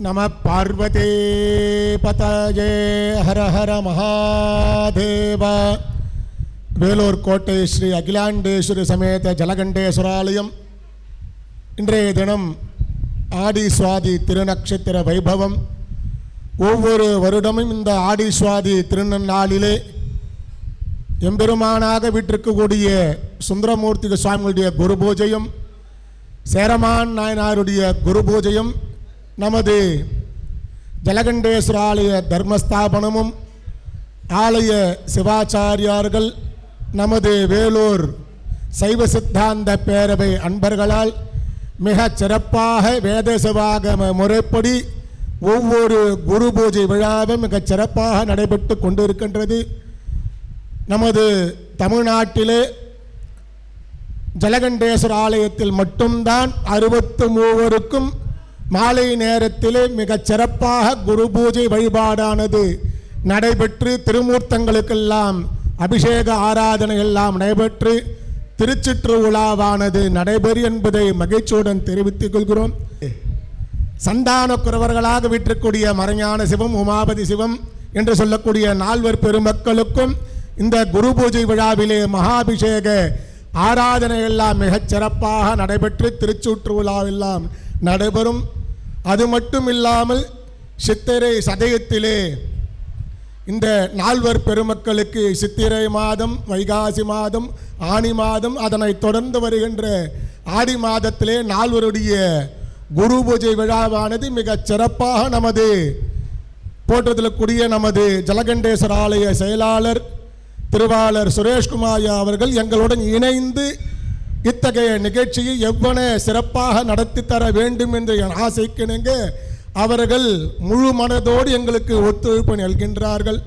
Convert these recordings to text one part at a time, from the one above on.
நம பார்வதே பதயே ஹர ஹர மகாதேவ. வேலூர் கோட்டை ஸ்ரீ அகிலாண்டேஸ்வரி சமேத ஜலகண்டேஸ்வராலயம் இன்றைய தினம் ஆடி சுவாதி திருநக்ஷத்திர வைபவம். ஒவ்வொரு வருடமும் இந்த ஆடி சுவாதி திருநன்னாளிலே எம்பெருமானாக வீற்றிருக்கக்கூடிய சுந்தரமூர்த்தி சுவாமிகளுடைய குரு பூஜையும் சேரமான் நாயனாருடைய குரு பூஜையும் நமது ஜலகண்டேஸ்வர ஆலய தர்மஸ்தாபனமும் ஆலய சிவாச்சாரியார்கள் நமது வேலூர் சைவ சித்தாந்த பேரவை அன்பர்களால் மிக சிறப்பாக வேத சிவாகம முறைப்படி ஒவ்வொரு குரு பூஜை விழாவும் மிகச் சிறப்பாக நடைபெற்று கொண்டிருக்கின்றது. நமது தமிழ்நாட்டிலே ஜலகண்டேஸ்வர ஆலயத்தில் மட்டும்தான் 63 மாலை நேரத்திலே மிகச் சிறப்பாக குரு பூஜை வழிபாடானது நடைபெற்று திருமூர்த்தங்களுக்கெல்லாம் அபிஷேக ஆராதனை எல்லாம் நடைபெற்று திருச்சிற்று விழாவானது நடைபெறும் என்பதை மகிழ்ச்சியுடன் தெரிவித்துக் கொள்கிறோம். சந்தான குறவர்களாக வீற்றிருக்கூடிய மறைஞான சிவம், உமாபதி சிவம் என்று சொல்லக்கூடிய 4 பெருமக்களுக்கும் இந்த குரு பூஜை விழாவிலே மகாபிஷேக ஆராதனை எல்லாம் மிகச் சிறப்பாக நடைபெற்று திருச்சூற்று விழாவெல்லாம் நடைபெறும். அது மட்டும் இல்லாமல் சித்திரை சதயத்திலே இந்த 4 பெருமக்களுக்கு சித்திரை மாதம், வைகாசி மாதம், ஆனி மாதம், அதனை தொடர்ந்து வருகின்ற ஆடி மாதத்திலே 4 குரு பூஜை விழாவானது மிகச் சிறப்பாக நமது போற்றுதலுக்குரிய நமது ஜலகண்டேஸ்வர ஆலய செயலாளர் திருவாளர் சுரேஷ்குமார் அவர்கள் எங்களுடன் இணைந்து இத்தகைய நிகழ்ச்சியை எவ்வளவு சிறப்பாக நடத்தி தர வேண்டும் என்ற ஆசைக்கிணங்க அவர்கள் முழு மனதோடு எங்களுக்கு ஒத்துழைப்பு நல்கின்றார்கள்.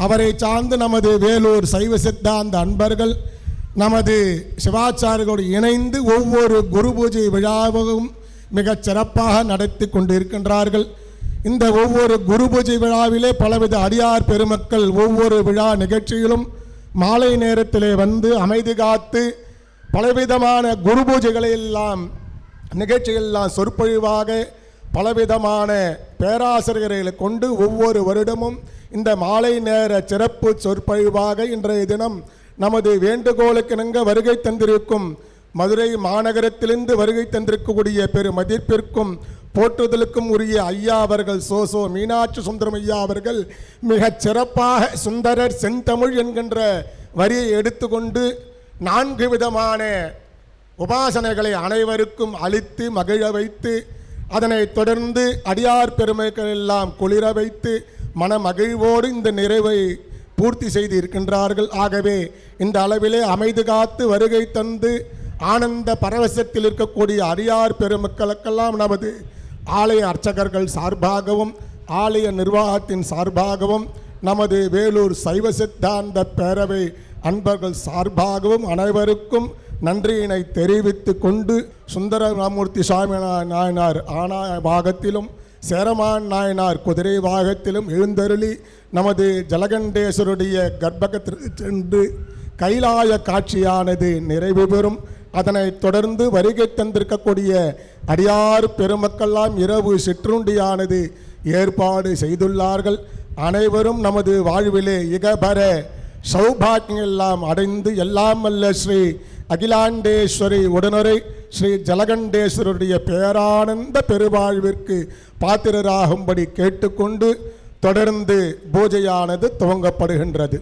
அவரை சார்ந்து நமது வேலூர் சைவ சித்தாந்த அன்பர்கள் நமது சிவாச்சாரிகளோடு இணைந்து ஒவ்வொரு குரு பூஜை விழாவும் மிகச் சிறப்பாக நடத்தி கொண்டிருக்கின்றார்கள். இந்த ஒவ்வொரு குரு பூஜை விழாவிலே பலவித அடியார் பெருமக்கள் ஒவ்வொரு விழா நிகழ்ச்சியிலும் மாலை நேரத்திலே வந்து அமைதி காத்து பலவிதமான குரு பூஜைகளை எல்லாம் நிகழ்ச்சிகளெல்லாம் சொற்பொழிவாக பலவிதமான பேராசிரியர்களை கொண்டு ஒவ்வொரு வருடமும் இந்த மாலை நேர சிறப்பு சொற்பொழிவாக இன்றைய தினம் நமது வேண்டுகோளுக்கிணங்க வருகை தந்திருக்கும் மதுரை மாநகரத்திலிருந்து வருகை தந்திருக்கக்கூடிய பெரு மதிப்பிற்கும் போற்றுதலுக்கும் உரிய ஐயா அவர்கள் சோசோ மீனாட்சி சுந்தரம் ஐயா அவர்கள் மிகச் சிறப்பாக சுந்தரர் செந்தமிழ் என்கின்ற வரியை எடுத்துக்கொண்டு 4 விதமான உபாசனைகளை அனைவருக்கும் அளித்து மகிழ வைத்து அதனைத் தொடர்ந்து அடியார் பெருமைகள் எல்லாம் குளிர வைத்து மன மகிழ்வோடு இந்த நிறைவை பூர்த்தி செய்து இருக்கின்றார்கள். ஆகவே இந்த அளவிலே அமைதி காத்து வருகை தந்து ஆனந்த பரவசத்தில் இருக்கக்கூடிய அடியார் பெருமக்களுக்கெல்லாம் நமது ஆலய அர்ச்சகர்கள் சார்பாகவும் ஆலய நிர்வாகத்தின் சார்பாகவும் நமது வேலூர் சைவ சித்தாந்த பேரவை அன்பர்கள் சார்பாகவும் அனைவருக்கும் நன்றியினை தெரிவித்து கொண்டு சுந்தரமூர்த்தி சுவாமி நாயனார் ஆனா பாகத்திலும் சேரமான் நாயனார் குதிரை வாகத்திலும் எழுந்தருளி நமது ஜலகண்டேஸ்வருடைய கர்ப்பகத்திற்கு சென்று கைலாய காட்சியானது நிறைவு பெறும். அதனைத் தொடர்ந்து வருகை தந்திருக்கக்கூடிய அடியார் பெருமக்கெல்லாம் இரவு சிற்றுண்டியானது ஏற்பாடு செய்துள்ளார்கள். அனைவரும் நமது வாழ்விலே இகபர சௌபாக்கியம் எல்லாம் அடைந்து எல்லாம் வல்ல ஸ்ரீ அகிலாண்டேஸ்வரி உடனுரை ஸ்ரீ ஜலகண்டேஸ்வருடைய பேரானந்த பெருவாழ்விற்கு பாத்திரராகும்படி கேட்டுக்கொண்டு தொடர்ந்து பூஜையானது துவங்கப்படுகின்றது.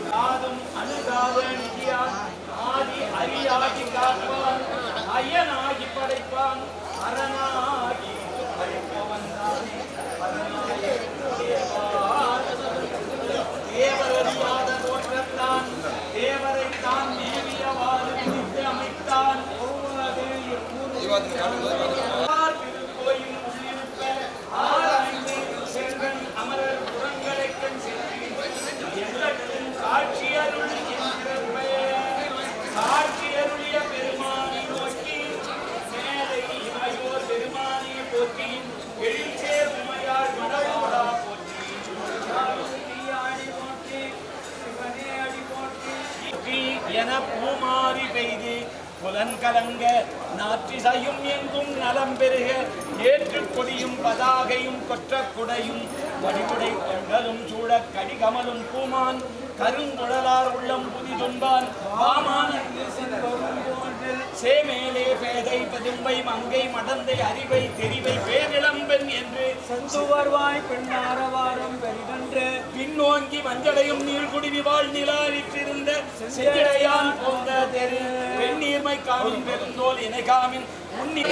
யாதும் அணுகாத நிதியான் ஆதி அரியாகி காப்பான் அயனாகி படைப்பான் அரணாகி படைப்பவன் தானே தேவரறியாத தோற்றத்தான் தேவரை தான் மேவியவாறு விதித்து அமைத்தான் திருக்கோயில் உள்ளிருப்ப ஆராய்ந்து செல்வன் அமரர் புறங்களை கண் செல்வன் காட்சியருள் காட்சியருளிய பெருமானை நோக்கி மேலை இமையோர் பெருமானை போற்றி எழில்சேர் உமையார் மனவோடா என பூமாரி பெய்து புலன் கலங்க நாற்றிசையும் எங்கும் நலம் பெருக ஏற்று கொடியும் பதாகையும் கொற்ற குடையும் வடிவுடை கொண்டலும் சூழ கடிகமலும் பூமான் கருங்குழலார் உள்ளம் புதி துன்பான் பாமான் சேமேலே பேதை பதும்பை மங்கை மடந்தை அறிவை தெரிவை பேரிளம்பெண் என்று செந்துவர்வாய் பெண்ணாரவாரம் பெரிதன்று பின்னோங்கி மஞ்சளையும் நீள்குடிவி வாழ் நிலாரிற்றிருந்த செஞ்சடையான் போன்ற தெரு பெண்ணீர்மை காமின் பெருந்தோல் இணைகாமின் உன்னி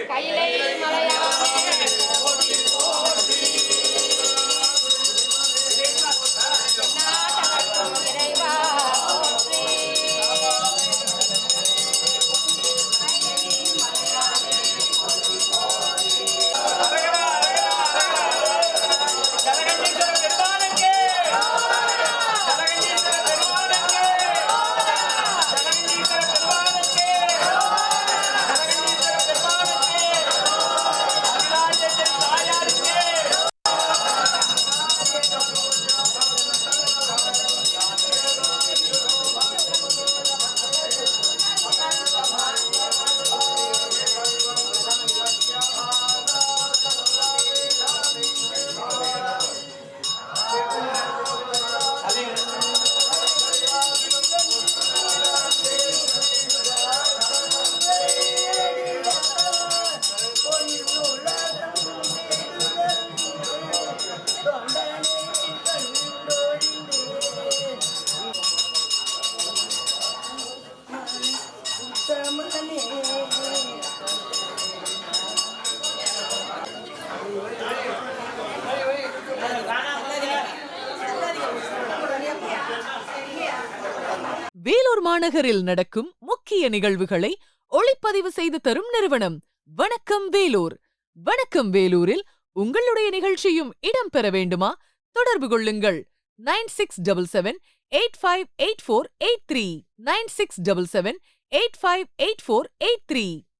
கையிலை மலையாள இறைவா போற்றி. வேலூர் மாநகரில் நடக்கும் முக்கிய நிகழ்வுகளை ஒளிப்பதிவு செய்து தரும் நிறுவனம் வணக்கம் வேலூர். வணக்கம் வேலூரில் உங்களுடைய நிகழ்ச்சியும் இடம்பெற வேண்டுமா? தொடர்பு கொள்ளுங்கள் 9677858483 9677858483.